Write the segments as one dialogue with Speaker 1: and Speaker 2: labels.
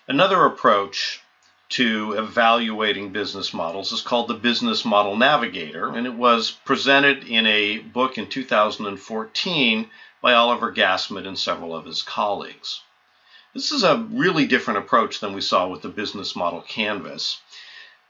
Speaker 1: Another approach to evaluating business models is called the Business Model Navigator, and it was presented in a book in 2014 by Oliver Gassman and several of his colleagues. This is a really different approach than we saw with the business model canvas,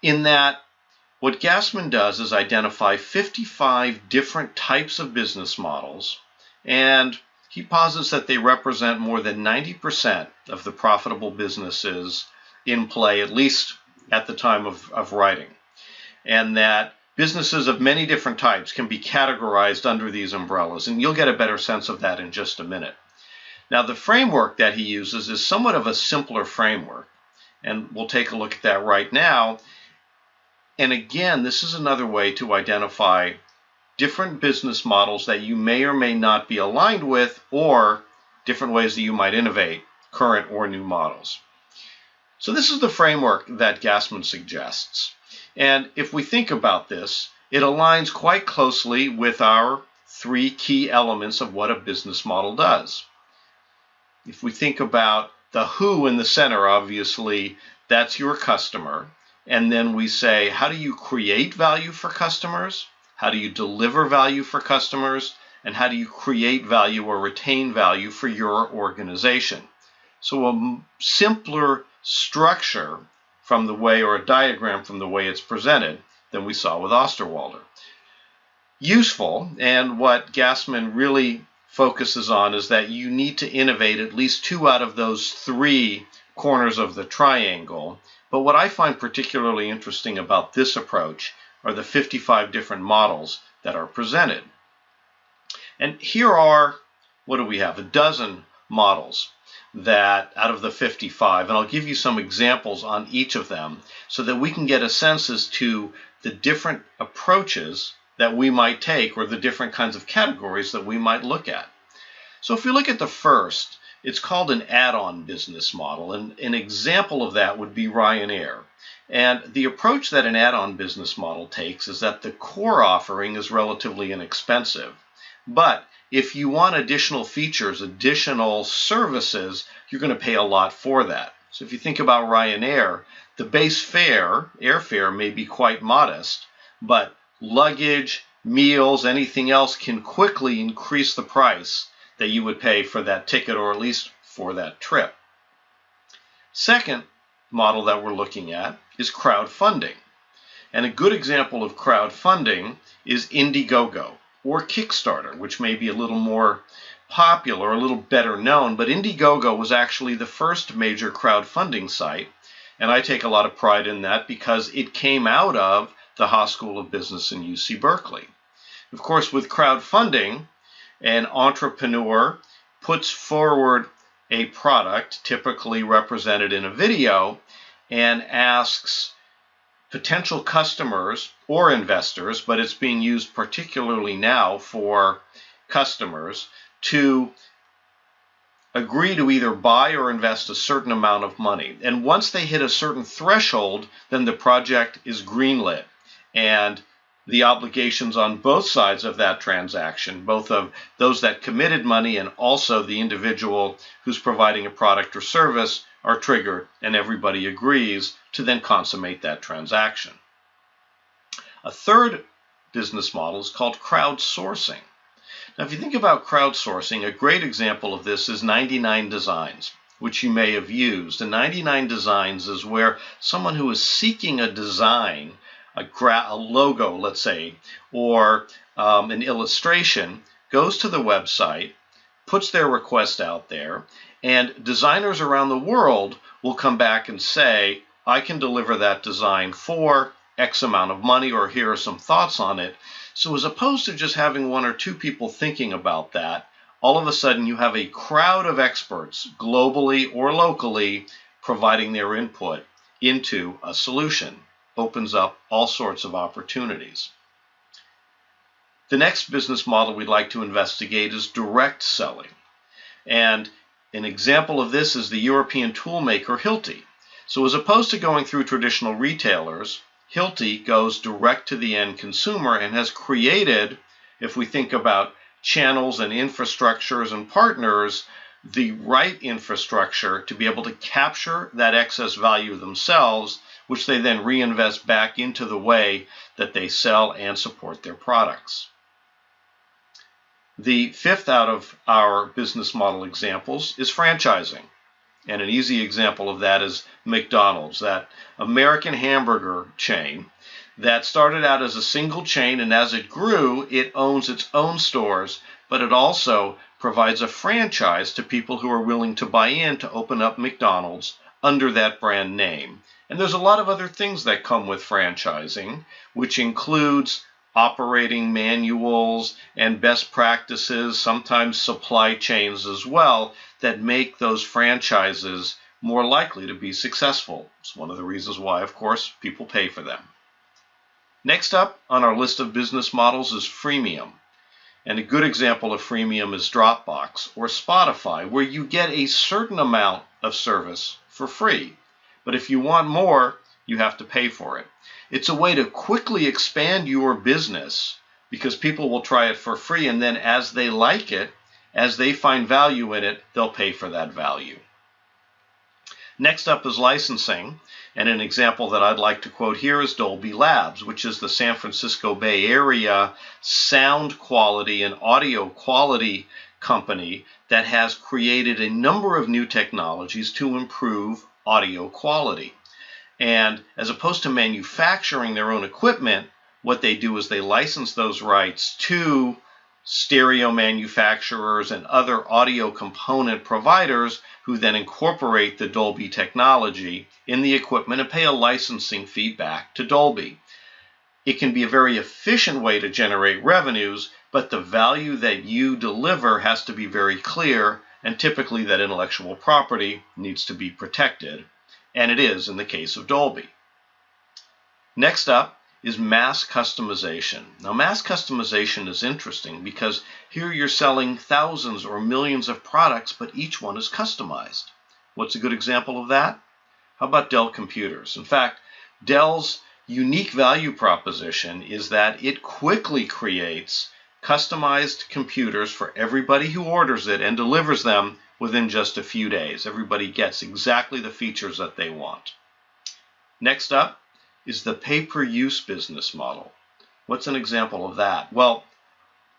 Speaker 1: in that what Gassman does is identify 55 different types of business models, and he posits that they represent more than 90% of the profitable businesses in play, at least at the time of writing, and that businesses of many different types can be categorized under these umbrellas, and you'll get a better sense of that in just a minute. Now, the framework that he uses is somewhat of a simpler framework, and we'll take a look at that right now. And again, this is another way to identify different business models that you may or may not be aligned with, or different ways that you might innovate current or new models. So this is the framework that Gassman suggests. And if we think about this, it aligns quite closely with our three key elements of what a business model does. If we think about the who in the center, obviously, that's your customer. And then we say, how do you create value for customers? How do you deliver value for customers? And how do you create value or retain value for your organization? So a simpler structure from the way, or a diagram from the way it's presented, than we saw with Osterwalder. Useful, and what Gassman really focuses on is that you need to innovate at least two out of those three corners of the triangle. But what I find particularly interesting about this approach are the 55 different models that are presented. And here are, what do we have? A dozen models that out of the 55, and I'll give you some examples on each of them so that we can get a sense as to the different approaches that we might take, or the different kinds of categories that we might look at. So if we look at the first, it's called an add-on business model, and an example of that would be Ryanair. And the approach that an add-on business model takes is that the core offering is relatively inexpensive, but if you want additional features, additional services, you're going to pay a lot for that. So if you think about Ryanair, the base fare, airfare, may be quite modest, but luggage, meals, anything else can quickly increase the price that you would pay for that ticket, or at least for that trip. Second model that we're looking at is crowdfunding. And a good example of crowdfunding is Indiegogo or Kickstarter, which may be a little more popular, a little better known, but Indiegogo was actually the first major crowdfunding site, and I take a lot of pride in that because it came out of the Haas School of Business in UC Berkeley. Of course, with crowdfunding, an entrepreneur puts forward a product, typically represented in a video, and asks potential customers or investors, but it's being used particularly now for customers, to agree to either buy or invest a certain amount of money. And once they hit a certain threshold, then the project is greenlit. And the obligations on both sides of that transaction, both of those that committed money and also the individual who's providing a product or service, are triggered, and everybody agrees to then consummate that transaction. A third business model is called crowdsourcing. Now, if you think about crowdsourcing, a great example of this is 99 Designs, which you may have used. And 99 Designs is where someone who is seeking a design, a logo, let's say, or an illustration, goes to the website, puts their request out there, and designers around the world will come back and say, I can deliver that design for X amount of money, or here are some thoughts on it. So as opposed to just having one or two people thinking about that, all of a sudden you have a crowd of experts, globally or locally, providing their input into a solution. Opens up all sorts of opportunities. The next business model we'd like to investigate is direct selling. And an example of this is the European toolmaker Hilti. So as opposed to going through traditional retailers, Hilti goes direct to the end consumer and has created, if we think about channels and infrastructures and partners, the right infrastructure to be able to capture that excess value themselves, which they then reinvest back into the way that they sell and support their products. The fifth out of our business model examples is franchising. And an easy example of that is McDonald's, that American hamburger chain that started out as a single chain, and as it grew, it owns its own stores, but it also provides a franchise to people who are willing to buy in to open up McDonald's under that brand name. And there's a lot of other things that come with franchising, which includes operating manuals and best practices, sometimes supply chains as well, that make those franchises more likely to be successful. It's one of the reasons why, of course, people pay for them. Next up on our list of business models is freemium. And a good example of freemium is Dropbox or Spotify, where you get a certain amount of service for free. But if you want more, you have to pay for it. It's a way to quickly expand your business because people will try it for free, and then as they like it, as they find value in it, they'll pay for that value. Next up is licensing, and an example that I'd like to quote here is Dolby Labs, which is the San Francisco Bay Area sound quality and audio quality company that has created a number of new technologies to improve audio quality. And as opposed to manufacturing their own equipment, what they do is they license those rights to stereo manufacturers and other audio component providers who then incorporate the Dolby technology in the equipment and pay a licensing fee back to Dolby. It can be a very efficient way to generate revenues, but the value that you deliver has to be very clear, and typically that intellectual property needs to be protected, and it is in the case of Dolby. Next up is mass customization. Now, mass customization is interesting because here you're selling thousands or millions of products, but each one is customized. What's a good example of that? How about Dell computers? In fact, Dell's unique value proposition is that it quickly creates customized computers for everybody who orders it and delivers them within just a few days. Everybody gets exactly the features that they want. Next up is the pay-per-use business model. What's an example of that? Well,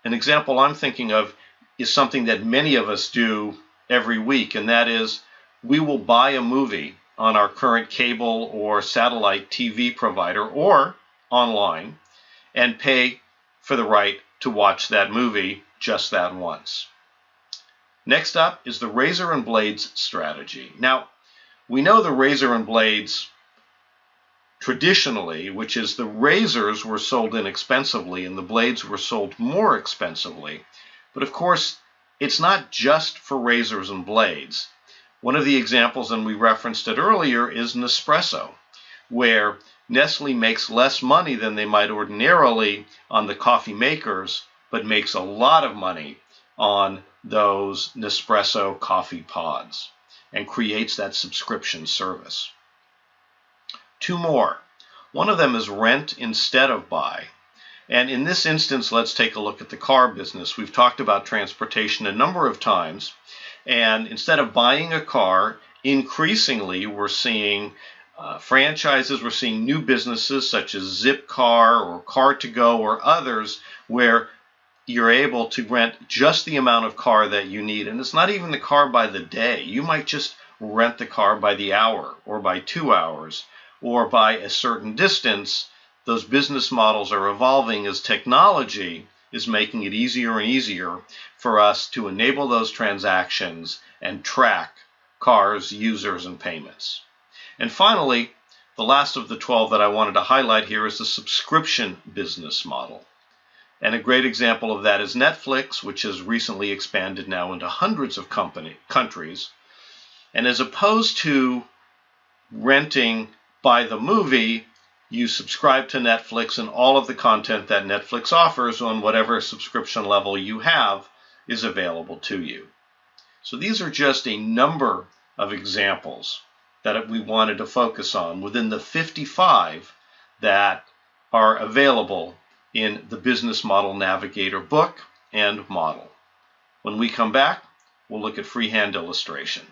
Speaker 1: an example I'm thinking of is something that many of us do every week, and that is we will buy a movie on our current cable or satellite TV provider or online and pay for the right to watch that movie just that once. Next up is the razor and blades strategy. Now, we know the razor and blades traditionally, which is the razors were sold inexpensively and the blades were sold more expensively. But of course, it's not just for razors and blades. One of the examples, and we referenced it earlier, is Nespresso, where Nestle makes less money than they might ordinarily on the coffee makers, but makes a lot of money on those Nespresso coffee pods and creates that subscription service. Two more. One of them is rent instead of buy. And in this instance, let's take a look at the car business. We've talked about transportation a number of times. And instead of buying a car, increasingly we're seeing franchises, we're seeing new businesses such as Zipcar or Car2Go or others where you're able to rent just the amount of car that you need. And it's not even the car by the day. You might just rent the car by the hour or by 2 hours or by a certain distance. Those business models are evolving as technology is making it easier and easier for us to enable those transactions and track cars, users, and payments. And finally, the last of the 12 that I wanted to highlight here is the subscription business model. And a great example of that is Netflix, which has recently expanded now into hundreds of countries. And as opposed to renting by the movie, you subscribe to Netflix, and all of the content that Netflix offers on whatever subscription level you have is available to you. So these are just a number of examples that we wanted to focus on within the 55 that are available in the Business Model Navigator book and model. When we come back, we'll look at freehand illustration.